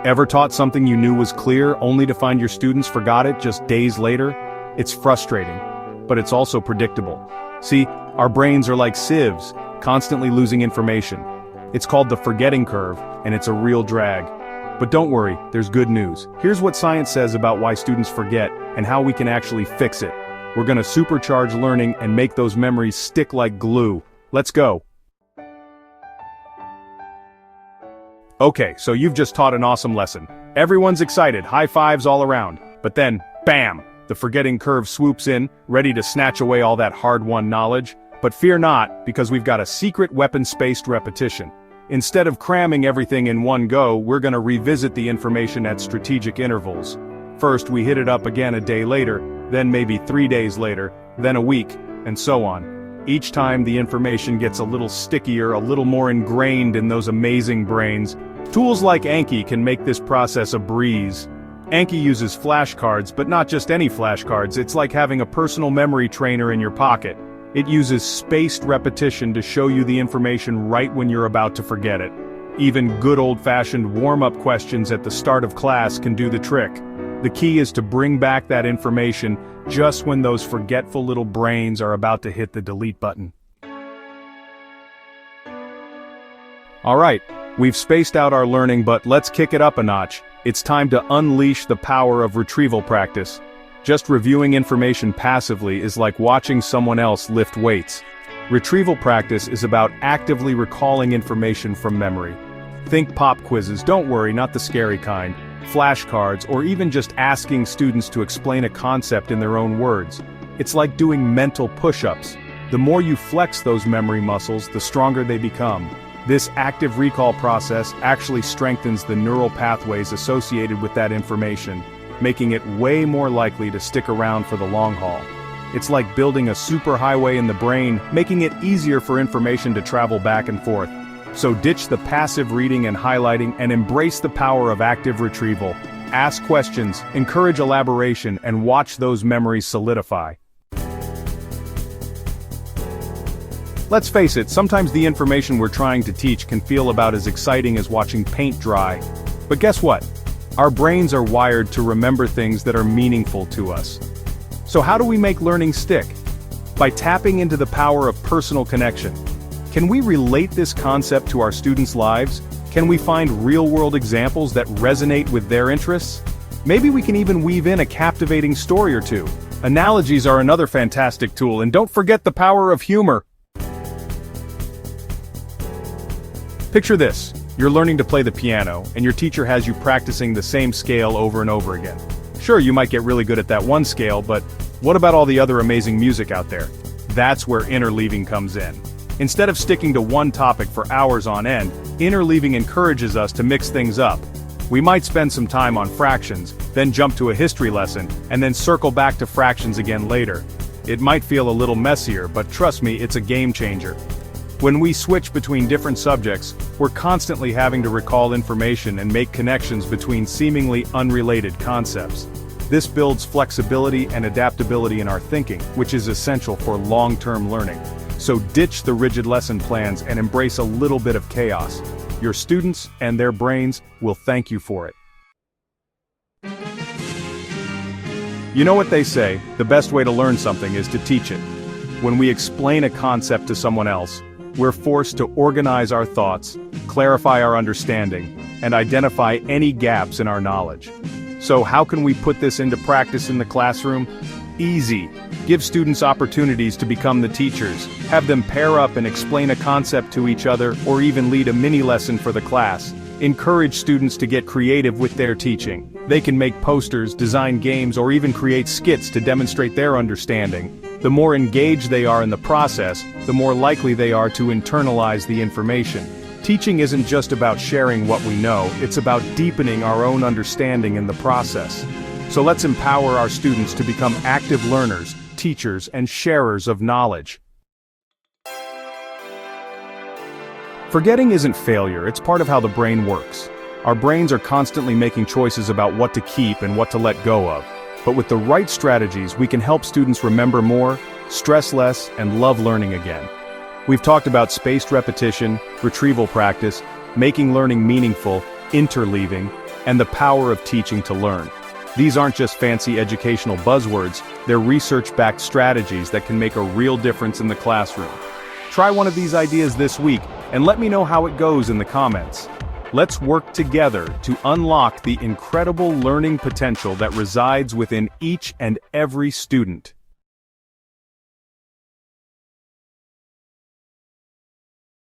Ever taught something you knew was clear only to find your students forgot it just days later? It's frustrating, but it's also predictable. See, our brains are like sieves, constantly losing information. It's called the forgetting curve, and it's a real drag. But don't worry, there's good news. Here's what science says about why students forget, and how we can actually fix it. We're gonna supercharge learning and make those memories stick like glue. Let's go. Okay, so you've just taught an awesome lesson. Everyone's excited, high fives all around. But then, bam! The forgetting curve swoops in, ready to snatch away all that hard-won knowledge. But fear not, because we've got a secret weapon-spaced repetition. Instead of cramming everything in one go, we're gonna revisit the information at strategic intervals. First, we hit it up again a day later, then maybe 3 days later, then a week, and so on. Each time the information gets a little stickier, a little more ingrained in those amazing brains. Tools like Anki can make this process a breeze. Anki uses flashcards, but not just any flashcards. It's like having a personal memory trainer in your pocket. It uses spaced repetition to show you the information right when you're about to forget it. Even good old-fashioned warm-up questions at the start of class can do the trick. The key is to bring back that information just when those forgetful little brains are about to hit the delete button. Alright, we've spaced out our learning, but let's kick it up a notch. It's time to unleash the power of retrieval practice. Just reviewing information passively is like watching someone else lift weights. Retrieval practice is about actively recalling information from memory. Think pop quizzes, don't worry, not the scary kind. Flashcards, or even just asking students to explain a concept in their own words. It's like doing mental push-ups. The more you flex those memory muscles, the stronger they become. This active recall process actually strengthens the neural pathways associated with that information, making it way more likely to stick around for the long haul. It's like building a superhighway in the brain, making it easier for information to travel back and forth. So ditch the passive reading and highlighting and embrace the power of active retrieval. Ask questions, encourage elaboration, and watch those memories solidify. Let's face it, sometimes the information we're trying to teach can feel about as exciting as watching paint dry. But guess what? Our brains are wired to remember things that are meaningful to us. So how do we make learning stick? By tapping into the power of personal connection. Can we relate this concept to our students' lives? Can we find real-world examples that resonate with their interests? Maybe we can even weave in a captivating story or two. Analogies are another fantastic tool, and don't forget the power of humor. Picture this. You're learning to play the piano, and your teacher has you practicing the same scale over and over again. Sure, you might get really good at that one scale, but what about all the other amazing music out there? That's where interleaving comes in. Instead of sticking to one topic for hours on end, interleaving encourages us to mix things up. We might spend some time on fractions, then jump to a history lesson, and then circle back to fractions again later. It might feel a little messier, but trust me, it's a game changer. When we switch between different subjects, we're constantly having to recall information and make connections between seemingly unrelated concepts. This builds flexibility and adaptability in our thinking, which is essential for long-term learning. So ditch the rigid lesson plans and embrace a little bit of chaos. Your students and their brains will thank you for it. You know what they say, the best way to learn something is to teach it. When we explain a concept to someone else, we're forced to organize our thoughts, clarify our understanding, and identify any gaps in our knowledge. So how can we put this into practice in the classroom? Easy. Give students opportunities to become the teachers. Have them pair up and explain a concept to each other, or even lead a mini lesson for the class. Encourage students to get creative with their teaching. They can make posters, design games, or even create skits to demonstrate their understanding. The more engaged they are in the process, the more likely they are to internalize the information. Teaching isn't just about sharing what we know, it's about deepening our own understanding in the process. So let's empower our students to become active learners, teachers, and sharers of knowledge. Forgetting isn't failure, it's part of how the brain works. Our brains are constantly making choices about what to keep and what to let go of. But with the right strategies, we can help students remember more, stress less, and love learning again. We've talked about spaced repetition, retrieval practice, making learning meaningful, interleaving, and the power of teaching to learn. These aren't just fancy educational buzzwords, they're research-backed strategies that can make a real difference in the classroom. Try one of these ideas this week, and let me know how it goes in the comments. Let's work together to unlock the incredible learning potential that resides within each and every student.